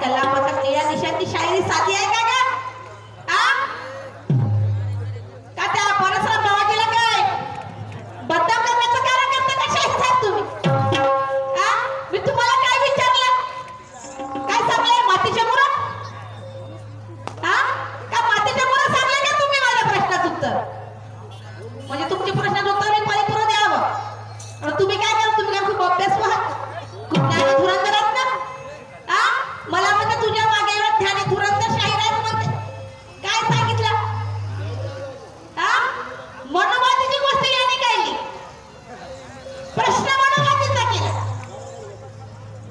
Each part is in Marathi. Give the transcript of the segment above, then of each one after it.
त्याला पथक निळ्या निशाण ती शायरी साधी आहे का ग? का त्या परसराम बाबा केला काय बदनाम करण्याचं कारण करता का शाहीर साहेब तुम्ही? मी तुम्हाला काय विचारलं? काय सांगले मातीच्या मुरा? का मातीच्या मुरा सांगले का तुम्ही माझ्या प्रश्नाचं उत्तर? म्हणजे तुमच्या प्रश्नाचं उत्तर मी परिपूर्ण द्यावं. आणि तुम्ही काय करा? तुम्ही काय खूप अभ्यास व्हा, खूप ज्ञानी धुरंधर आहात ना? मला म्हणजे तुझ्या मागे एवढं ध्यानी धुरंधर शाहीर आहेत म्हणते. काय सांगितलं? मनोवादीची गोष्ट याने काढली, प्रश्न मनोवादीचा केला.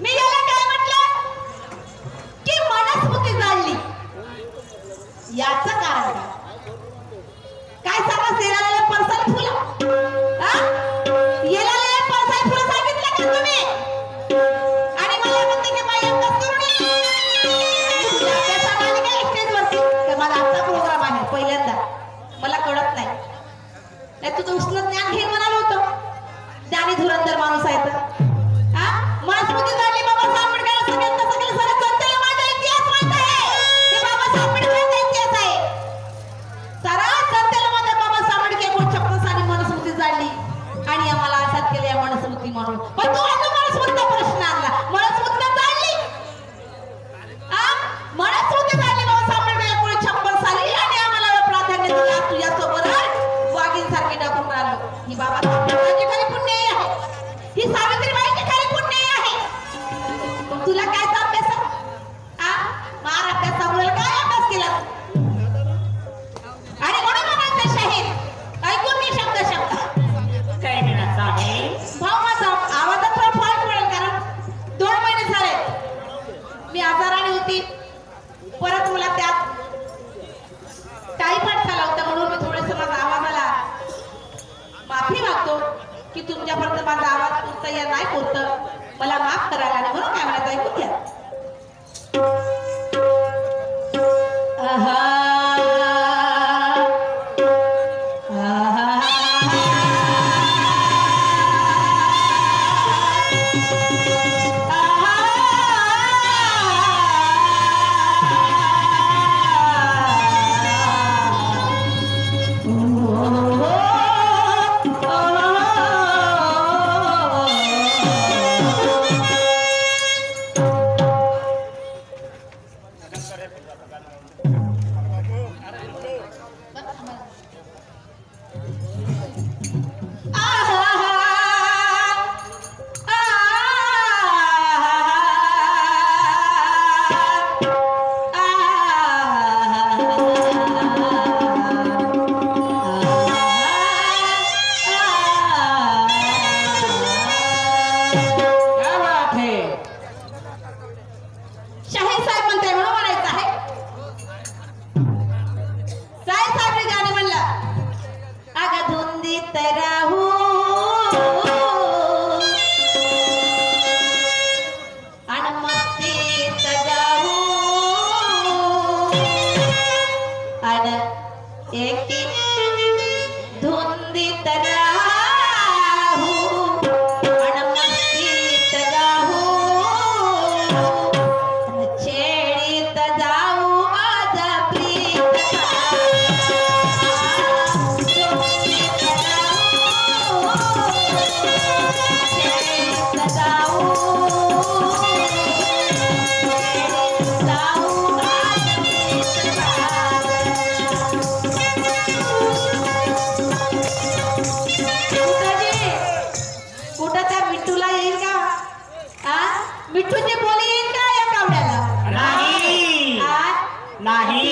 मी याला काय म्हटलं की मनस्मृती जाळली. याचं कारण काय सांगा? सेराला परसाई फुलं येला परसाई फुलं सांगितलं का तुम्ही? आणि मला म्हणते की बाई अभ्यास करून ये. अभ्यासाला आली काय स्टेजवरती? तर माझा आजचा प्रोग्राम आहे पहिल्यांदा, मला कळत नाही. नाही तुझं उष्ण ज्ञान घे म्हणाल होतं. ज्ञानी धुरंधर माणूस आहे तर मनस्मृती जाणली. बाबासाहेब आंबेडकर सगळ्यांना सगळे सारे जनतेला माझा इतिहास माहित आहे. हे बाबासाहेब आंबेडकरांचा इतिहास आहे. सारा जनतेला माझ्या बाबासाहेब आंबेडकर 56 साली मनस्मृती जाणली आणि आम्हाला आजाद केले या मनस्मृती म्हणून. पण तू आता मनस्मृतीचा प्रश्न आणला. मनस्मृती जाणली, मनस्मृती जाणली बाबासाहेब आंबेडकर 56 साली आणि आम्हाला प्राधान्य दिलं. तुझ्या सोबत वाघीण सारखी टाकून राहिलो. ही बाबासाहेब आंबेडकरांची खरी पुण्याई आहे, ही सावित्रीबाईची खरी पुण्याई आहे. तुला काय अभ्यास मार अभ्यासामुळे काय अभ्यास केला? आणि म्हणून म्हणायचं शाहीर ऐकून मी शब्द काय म्हणायचं आहे? भाऊ माझा आवाजात थोडा फरक पडेल, कारण 2 महिने झाले मी आजाराने होती. परत मला त्यात टायफॉइड झाला होता, म्हणून मी थोडंसं माझा आवाजाला माफी मागतो की तुमच्यापर्यंत माझा आवाज पुरता या नाही पुरतं, मला माफ करायला. आणि म्हणून काय म्हणायचं ऐकून घ्या. मिठूची बोली येईल का या कावड्याला? नाही नाही.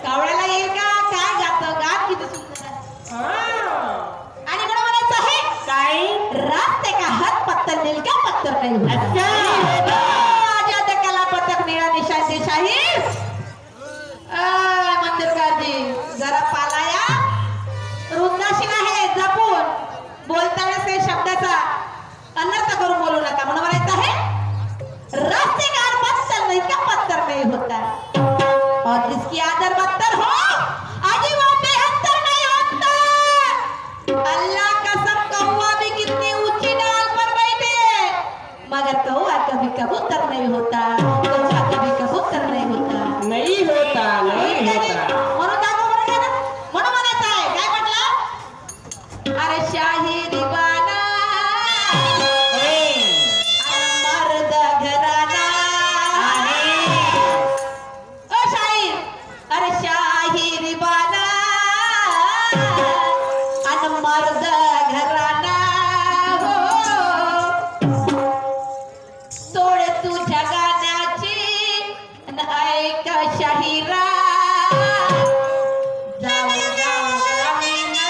कावड्याला येईल का? काय गातं गात किती सुंदर. आणि मला म्हणायचं आहे काय? रात का हात पत्तर नेल का पत्तर नाही. अच्छा आजा कला पतक निळा निशान शाहीर मंदिरकारजी जरा पालाया रुद्राशील आहे, जपून बोलताना ते शब्दाचा अनर्थ करून बोलू नका. म्हणून म्हणायचं आहे रास्ते का पत्थर नहीं का पत्थर नहीं होता, और जिसकी आदर बदतर हो आजी वो बेहतर नहीं होता. अल्लाह कसम कौवा भी कितनी ऊंची डाल पर बैठे मगर कौवा कभी कबूतर नहीं होता, कौवा कभी कबूतर नहीं होता. नहीं नाही होता. म्हणून दाखव बरं का ना? म्हणून म्हणायचं आहे काय म्हटलं अरे शाही दिवाना होय. मर्द घराना ओ शाहीर अरे शाही दिवाना अन मर्द घराना हो सोड तुझ्या गाण्याची अन ऐक शाहिरा जाऊ जाऊ गावीना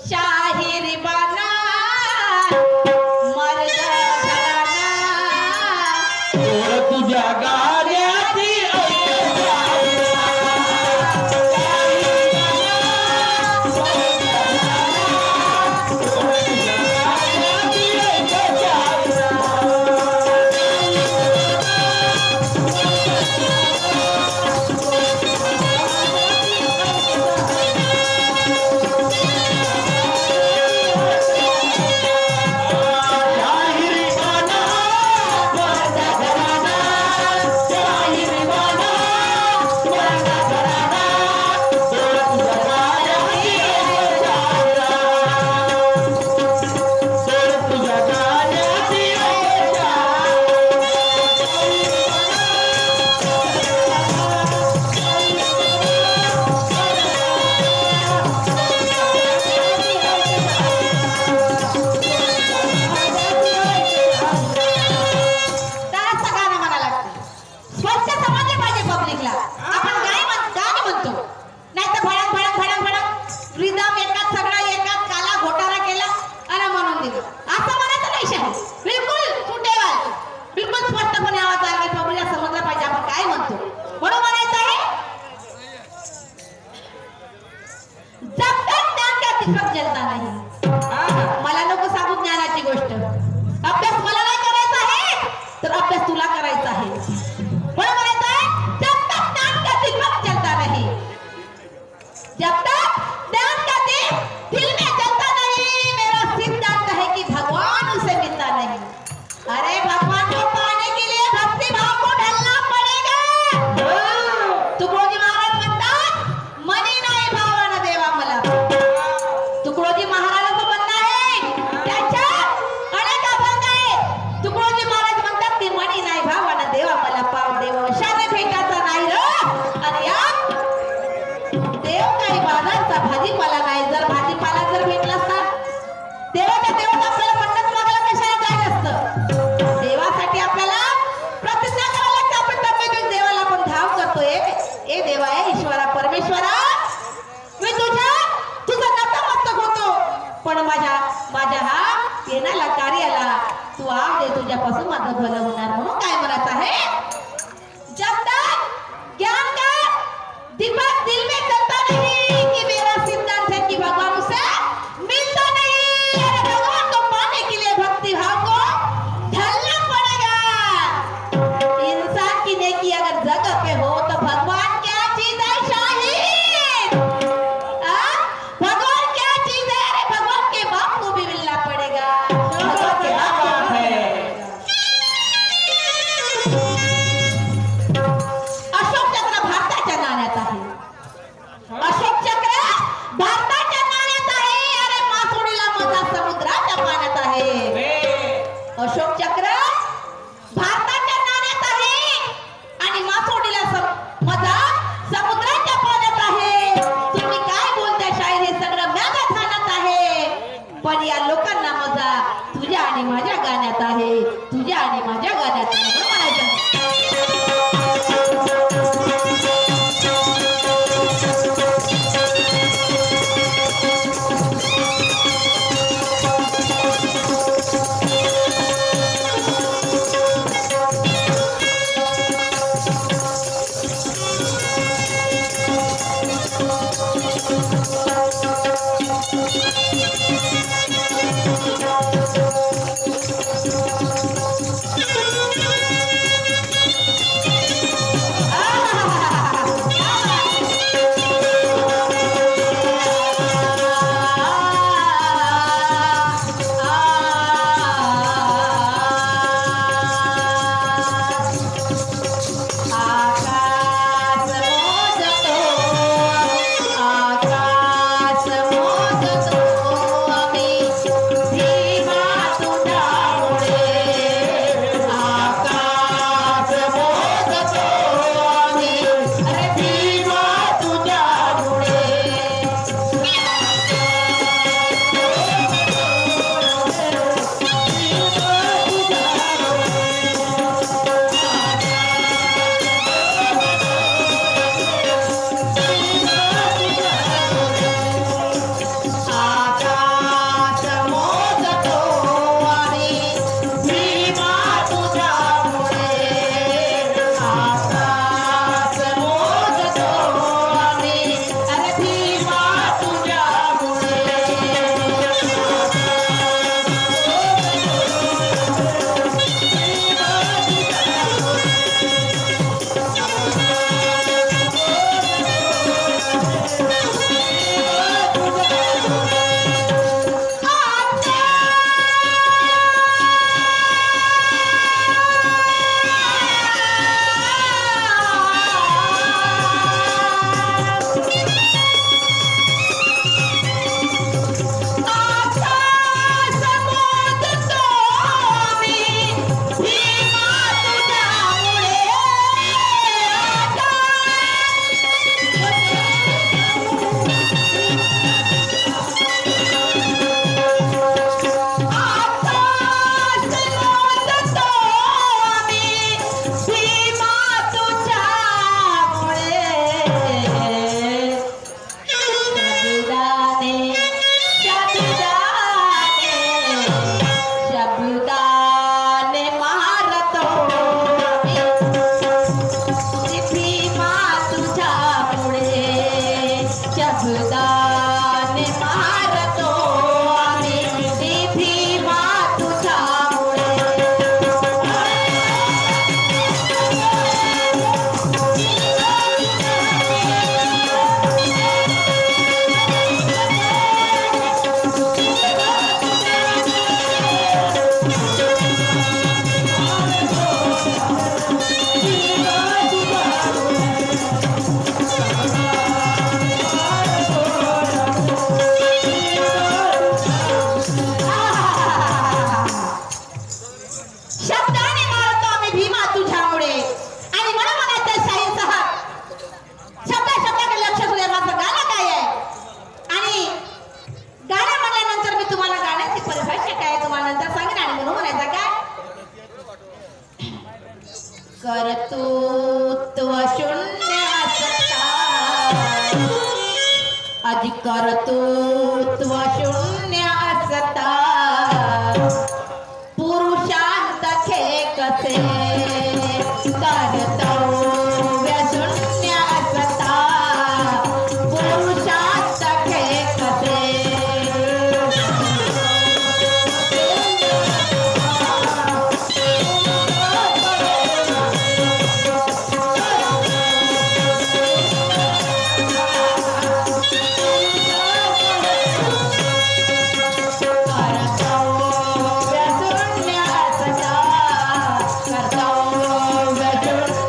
शाहिरी बाना मर्द घराना सोड तुझ्या गाण्याची त्याचं गाणं म्हणा लागतं स्वच्छ समजले पाहिजे पब्लिकला आपण गाणे म्हणतो नाही तर भडक भडक भडक भडक रिदम एकाच सगळा एकाच काला घोटाळा केला आणि म्हणून दिलं असं म्हणायचं नाही शाही बिलकुल सुटेवाल बिलकुल स्पष्टपणे आवाज आला पब्लिकला समजलं पाहिजे आपण काय म्हणतो म्हणून म्हणायचं आहे जब तक ज्ञान का तिथं जलता नाही मला नको सांगू ज्ञानाची गोष्ट अभ्यास मला नाही करायचा आहे तर अभ्यास तुला करायचा आहे म्हणून म्हणायचं आहे जब तक ज्ञान का दीपक जलता नहीं जब तक ज्ञान का दीप दिल में जलता नहीं मेरा सिद्धांत है कि भगवान उसे मिलता नहीं अरे भगवान को पाने के लिए भक्ति भाव को ढलना पड़ेगा कर्तृत्व शून्य असता पुरुषांत कसे कर्तव्य शून्य असता पुरुषांत कसे कर्तव्य शून्य असता कर्तव्य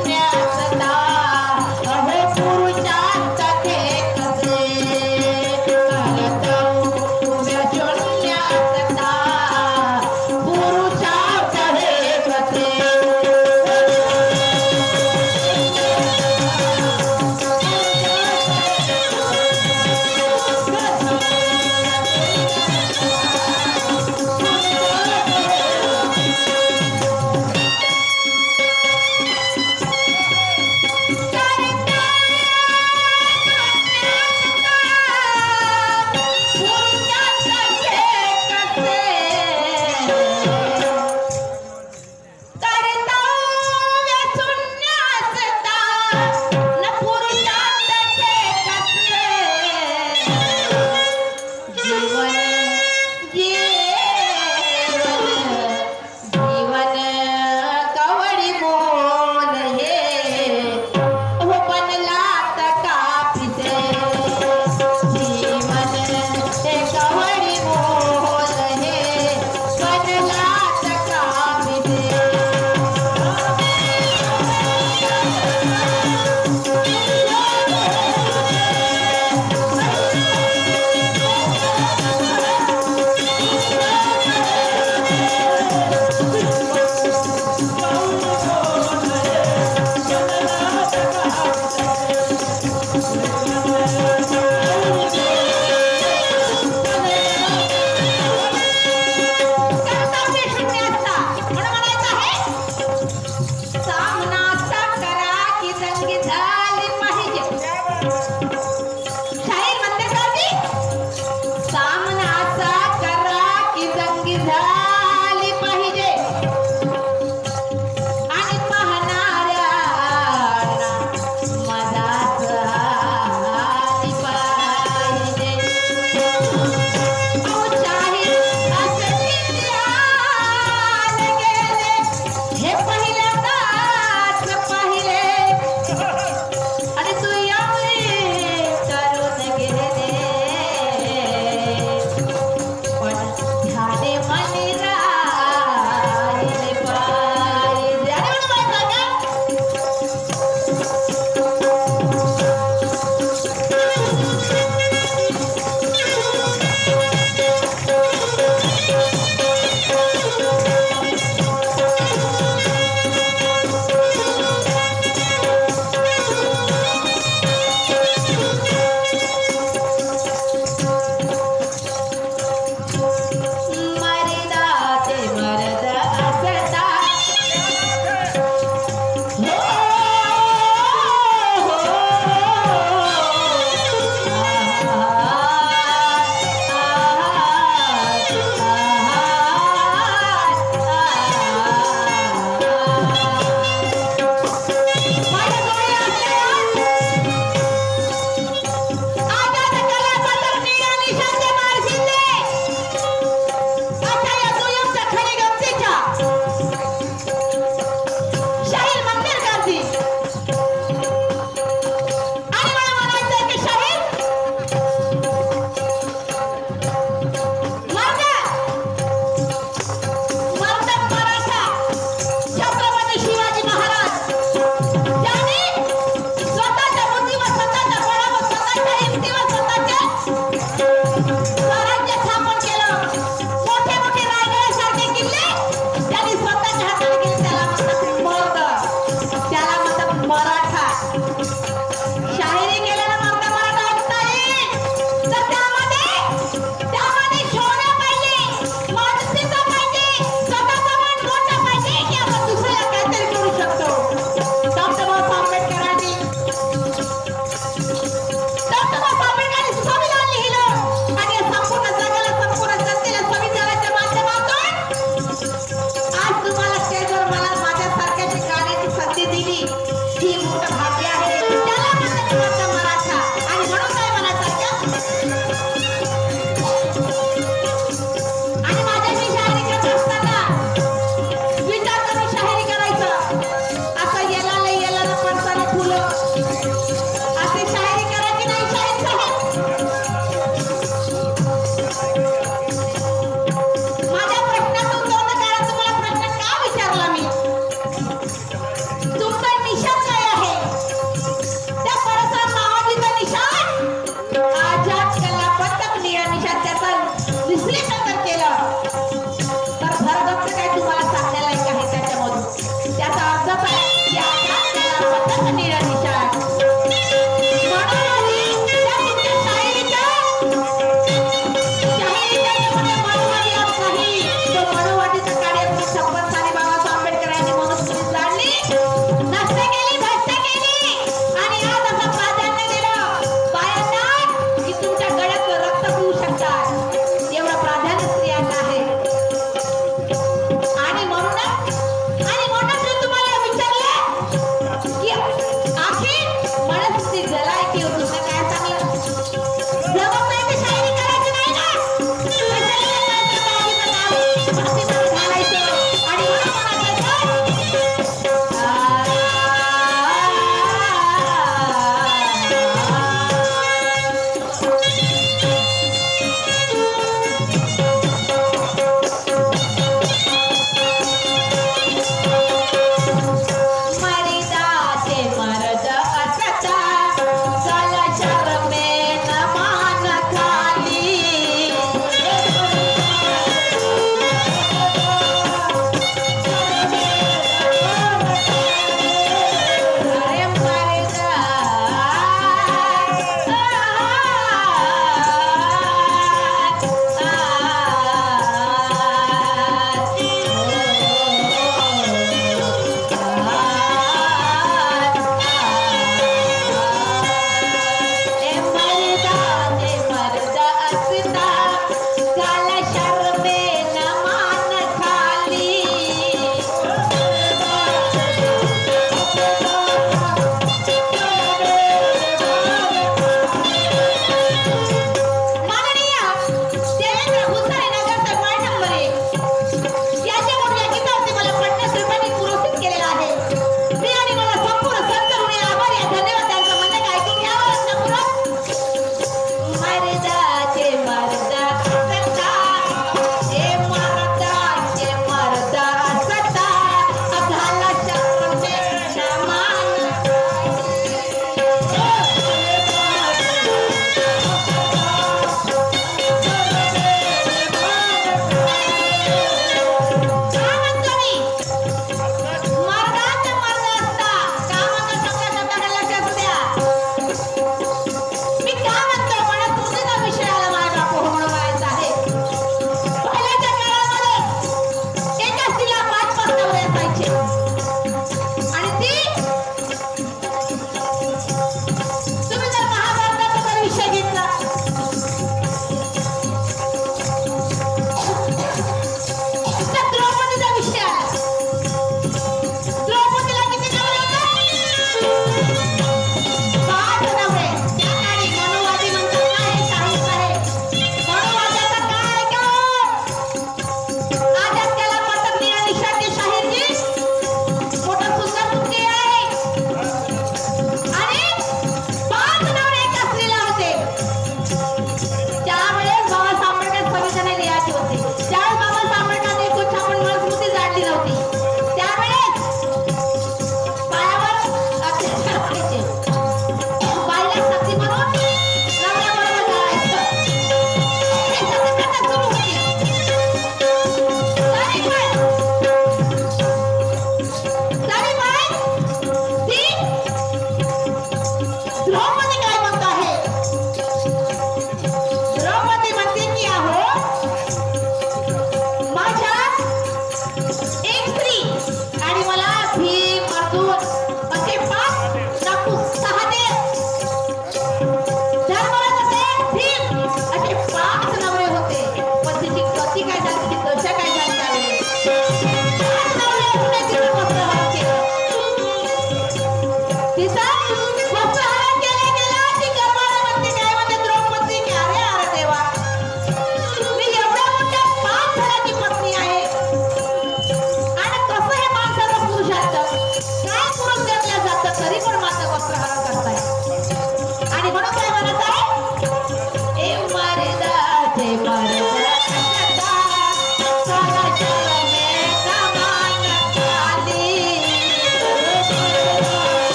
तिचा